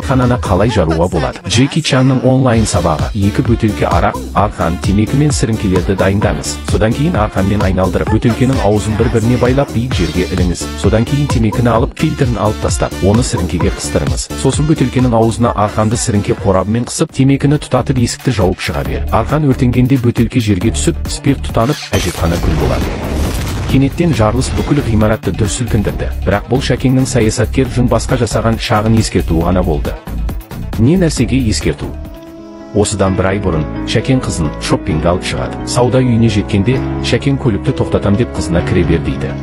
Қанана қалай жаруға болады? Джеки Чанның онлайн сабағы. 2 бөтелке арақ, арқан, темекі мен сіріңкелерді дайындаңыз. Содан кейін арқанмен айналдырып, бөтелкенің аузын бір-біріне байлап биік жерге іліңіз. Содан кейін темекіні алып, фильтрін алып тастап, оны сіріңкеге қыстырыңыз. Сосын бөтелкенің аузына арқанды сіріңке қорабымен қысып, темекіні тұтатып есікті жауып шыға бер. Арқан өртенгенде бөтелке жерге түсіп, спирт тұтанып, әжетхана күл болады. Кенеттен жарылыс бүкіл ғимаратты дүр сілкіндірді. Бірақ бұл Шәкеңнің саясаткер Жынбасқа жасаған шағын ескерту ғана болды. Не нәрсеге ескерту? Осыдан 1 ай бұрын Шәкең қызын шоппинг алып шығады. Сауда үйіне жеткенде Шәкең көлікті тоқтатам деп қызына кіре бер дейді.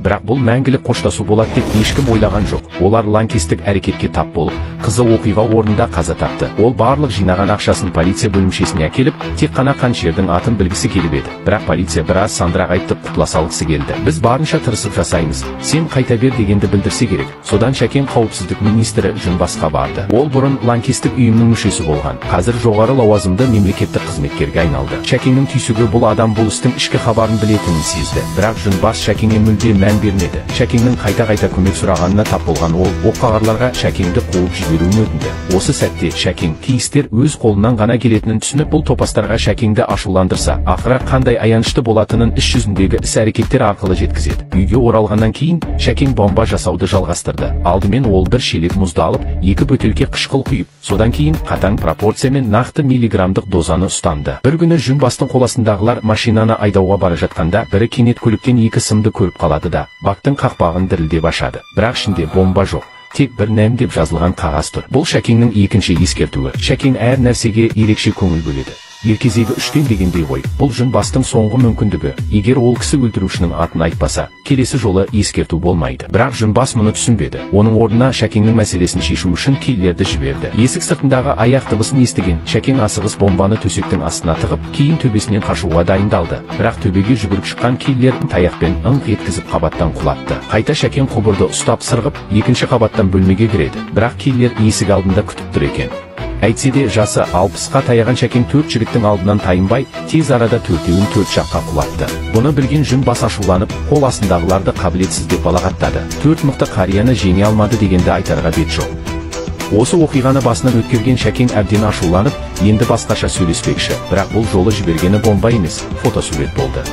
Бірақ бұл мәңгілік қоштасу болады деп ешкім ойлаған жоқ. Олар лаңкестік әрекетке тап болып, қызы оқиға орнында қаза тапты. Ол барлық жинаған ақшасын полиция бөлімшесіне әкеліп, тек қана қаншердің атын білгісі келіп еді. Бірақ полиция біраз сандырақ айтып құтыла салғысы келді. Біз барынша тырысып жасаймыз. Сен қайта бер дегенді білдірсе керек. Содан Шәкең қауіпсіздік министрі Жынбасқа барды. Ол бұрын лаңкестік ұйымның мүшесі болған. Қазір жоғары лауазымды мемлекеттік қызметкерге айналды. Шәкеңнің түйсігі бұл адам бұл істің ішкі хабарын білетінін сезді. Бірақ Жынбас Шәкеңге мүлде бермеді. Шәкеңнің қайта көмек сұрағанына тап болған ол оққағарларға Шәкеңді қуып жіберуін өтінді. Осы сәтте Шәкең кейістер өз қолынан ғана келетінін түсініп, бұл топастарға Шәкеңді ашуландырса, ақыры қандай аянышты болатынын іс жүзіндегі іс-әрекеттер арқылы жеткізеді. Үйге оралғаннан кейін Шәкең бомба жасауды жалғастырды. Алдымен ол 1 шелек мұзды алып, 2 бөтелке қышқыл құйып, содан кейін қатаң пропорциямен нақты миллиграмдық дозаны ұстанды. Bir күні Жынбастың қоластындағылар машинаны айдауға бара жатқанда, бірі кенет көліктен 2 сымды көріп қалады да бактың қақпағын дірілдеп ашады. Бірақ ішінде бомба жоқ. Тек бір нәм деп жазылған қағаз тұр. Бұл Шәкеңнің екінші ескертуі. Шәкең әр нәрсеге ерекше көңіл бөледі. Еркезегі 3-тен дегендей ғой. Бұл Жынбастың соңғы мүмкіндігі. Егер ол кісі өлтірушінің атын айтпаса, келесі жолы ескерту болмайды. Бірақ Жынбас мұны түсінбеді. Оның орнына Шәкеңнің мәселесін шешу үшін киллерді жіберді. Есік сыртындағы аяқ дыбысын естіген Шәкең асығыс бомбаны төсектің астына тығып, кейін төбесінен қашуға дайындалды. Бірақ төбеге жүгіріп шыққан киллер таяқпен ыңқ еткізіп қабаттан құлатты. Қайта Шәкең құбырды ұстап сырғып, 2-ші қабаттан бөлмеге кіреді. Бірақ киллер есік алдында күтіп тұр екен. Әйтсе де жасы 60-қа таяған Шәкең 4 жігіттің алдынан тайынбай, тез арада 4-еуін 4 жаққа құлатты. Бұны білген Жынбас ашуланып, қол астындағыларды қабілетсіз деп балағаттады. 4 мықты қарияны жеңе алмады дегенді айтарға бет жоқ. Осы оқиғаны басынан өткерген Шәкең әбден ашуланып, енді басқаша сөйлеспекші. Бірақ бұл жолы жібергені бомба емес, фотосурет болды.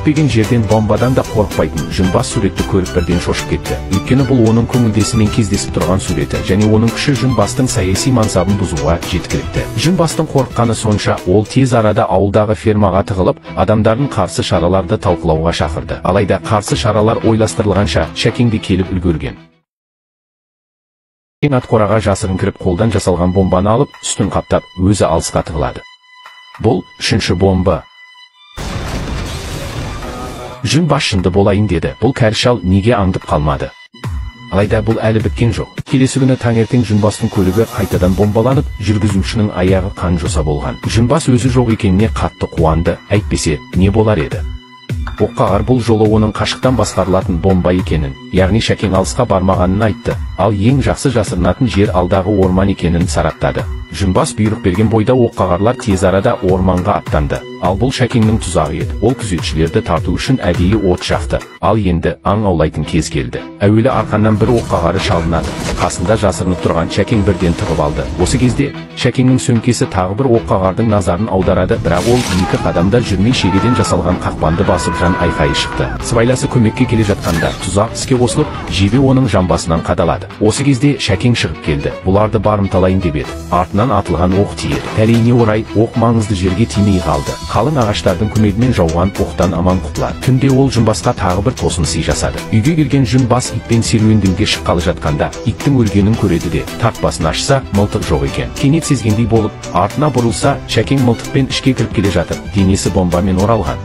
Күтпеген жерден бомбадан да қорықпайтын Жынбас суретті көріп бірден шошып кетті. Өйткені бұл оның көңілдесімен кездесіп тұрған суреті, және оның күші Жынбастың саяси мансабын бұзуға жеткілікті. Жынбастың қорыққаны сонша, ол тез арада ауылдағы фермаға тығылып, адамдардың қарсы шараларды талқылауға шақырды. Алайда қарсы шаралар ойластырылғанша Шәкең де келіп үлгерген. Шәкең атқораға жасырын кіріп қолдан жасалған бомбаны алып, үстін қаптап, өзі алысқа тығылады. Бұл 3-ші бомба. Жынбас шынды болайын деді. Бұл кәрішал неге аңдып қалмады? Алайда бұл әлі біткен жоқ. Келесі күні таңертең Жынбастың көлігі қайтадан бомбаланып, жүргізушінің аяғы қан жоса болған. Жынбас өзі жоқ екеніне қатты қуанды, әйтпесе не болар еді? Оққағар бұл жолы оның қашықтан басқарылатын бомба екенін, яғни Шәкең алысқа бармағанын айтты. Ал ең жақсы жасырынатын жер алдағы орман екенін сараптады. Жынбас бұйрық берген бойда оққағарлар тез арада орманға аттанды. Ал бұл Шәкеңнің тұзағы еді. Ол күзетшілерді тарту үшін әдейі от жақты. Ал енді аң аулайтын кез келді. Әуелі арқаннан бір оққағары шалынады. Қасында жасырынып тұрған Шәкең бірден тығып алды. Осы кезде Шәкеңнің сөмкесі тағы бір оққағардың назарын аударады, бірақ ол 2 қадамда жүрмей шегеден жасалған қақпанды басып жан айқайы шықты. Сыбайласы көмекке келе жатқанда тұзақ іске қосылып, жебе оның жамбасынан қадалады. Осы кезде Шәкең шығып келді. Бұларды барымталайын деп еді. Артынан атылған оқ тиеді. Тәлейіне орай оқ маңызды жерге тимей қалды. Қалың ағаштардың көмегімен жауған оқтан аман құтылады. Түнде ол Жынбасқа тағы бір тосын сый жасады. Үйге келген Жынбас итпен серуендеуге шыққалы жатқанда, иттің өлгенін көреді де, тартпасын ашса, мылтық жоқ екен. Кенет сезгендей болып, артына бұрылса, Шәкең мылтықпен ішке кіріп келе жатыр. Денесі бомбамен оралған.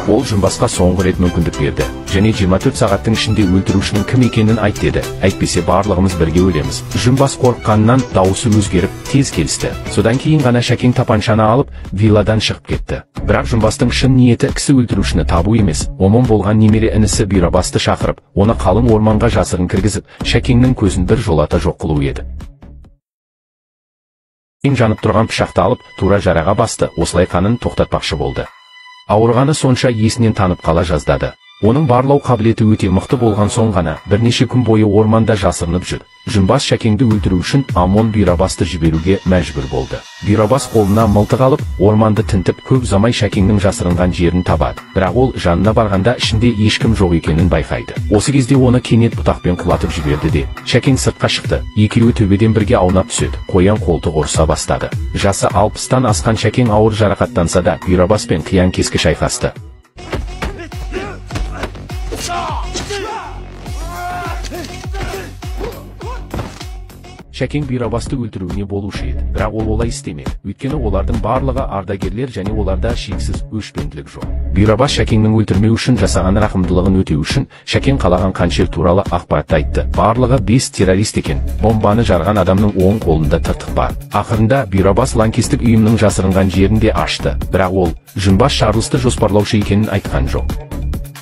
Ол Жынбасқа соңғы рет мүмкіндік берді. Және 24 сағаттың ішінде өлтірушінің кім екенін айт деді. Әйтпесе барлығымыз бірге өлеміз. Жынбас қорыққаннан дауысы өзгеріп, тез келісті. Содан кейін ғана Шәкең тапаншаны алып, вилладан шығып кетті. Бірақ Жынбастың шын ниеті кісі өлтірушіні табу емес. Омон болған немере інісі Бұйрабасты шақырып, оны қалың орманға жасырын кіргізіп, Шәкеңнің көзін бір жолата жоқ қылу еді. Шәкең жанып тұрған пышақты алып, тура жараға басты, осылай қанын тоқтатпақшы болды. Ауырғаны сонша есінен танып қала жаздады. Оның барлау қабілеті өте мықты болған соң ғана бірнеше күн бойы орманда жасырынып жүр. Жүнбас Шәкеңді өлтіру үшін Амон Бұйрабасты жіберуге мәжбүр болды. Бұйрабас қолына мылтық алып, орманды тінтіп, көп замай Шәкеңнің жасырынған жерін табады. Бірақ ол жанына барғанда ішінде ешкім жоқ екенін байқайды. Осы кезде оны кенет бұтақпен құлатып жіберді де, Шәкең сыртқа шықты. Екеуі төбеден бірге аунап түседі. Қоян қолтық ұрыса бастады. Жасы 60-тан асқан Шәкең ауыр жарақаттанса да, Бұйрабас пен қиян кескі шайқасты. Шәкең Бұйрабасты өлтіруіне болушы еді, бірақ ол олай істемеді. Өйткені олардың барлығы ардагерлер және оларда шексіз өшпенділік жоқ. Бұйрабас Шәкеңнің өлтірмеу үшін жасаған рақымдылығын өтеу үшін Шәкең қалаған қаншер туралы ақпаратты айтты. Барлығы 5 террорист екен. Бомбаны жарған адамның оң қолында тыртық бар. Ақырында Бұйрабас лаңкестік ұйымның жасырынған жерін де ашты, бірақ ол Жүнбас Шарлысты жоспарлаушы екенін айтқан жоқ.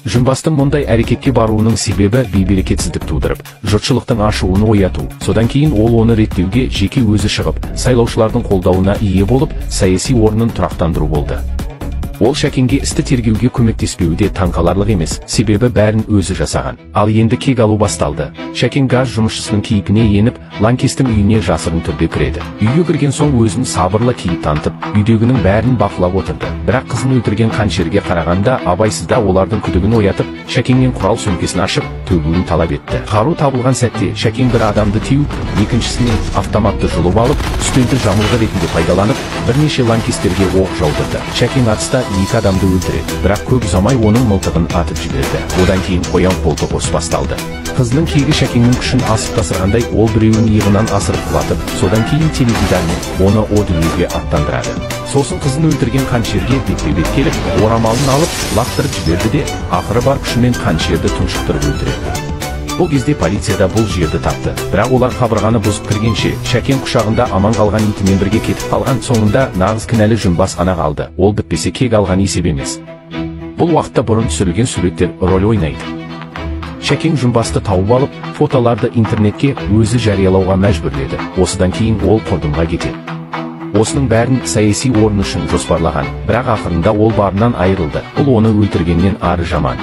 Жүнбастың мұндай әрекетке баруының себебі бейберекетсіздік тудырып, жұртшылықтың ашуын ояту. Содан кейін ол оны реттеуге жеке өзі шығып, сайлаушылардың қолдауына ие болып, саяси орнын тұрақтандыру болды. Ол Шәкеңге істі тергеуге көмектеспеуі де таңқаларлық емес, себебі бәрін өзі жасаған. Ал енді кек алу басталды. Шәкең газ жұмысшысының кейпіне еніп, лаңкестің үйіне жасырын түрде кіреді. Үйге кірген соң өзін сабырлы кейіп танытып, үйдегінің бәрін бақылап отырды. Бірақ қызын өлтірген қаншерге қарағанда абайсызда олардың күдігін оятып, Шәкеңнен құрал сөмкесін ашып, төгуін талап етті. Қару табылған сәтте Шәкең бір адамды теуіп, екіншісіне автоматты жұлып алып, үстелді жамылғы ретінде пайдаланып, бірнеше лаңкестерге оқ жаудырды. Шәкең атыста 2 адамды өлтіреді, бірақ көп ұзамай оның мылтығын атып жіберді. Одан кейін қоян қолтық ұрыс басталды. Қызының кегі Шәкеңнің күшін асып тасырғандай, ол біреуін иығынан асырып құлатып, содан кейін теледидармен оны о дүниеге аттандырады. Сосын қызын өлтірген қаншерге бетпе-бет келіп, орамалын алып, лақтырып жіберді де, ақыры бар күшімен қаншерді тұншықтырып өлтіреді. Бұл кезде полицияда бұл жерді тапты, бірақ олар қабырғаны бұзып кіргенше, Шәкең құшағында аман қалған итімен бірге кетіп қалған. Соңында нағыз кінәлі Жүнбас ана қалды. Ол бітпесе кек алған есеп емес. Бұл уақытта бұрын түсірілген суреттер рөл ойнайды. Шәкең Жүнбасты тауып алып, фотоларды интернетке өзі жариялауға мәжбүрледі. Осыдан кейін ол құрдымға кетеді. Осының бәрін саяси орын үшін жоспарлаған, бірақ ақырында ол барынан айырылды. Бұл оны өлтіргеннен ары жаман.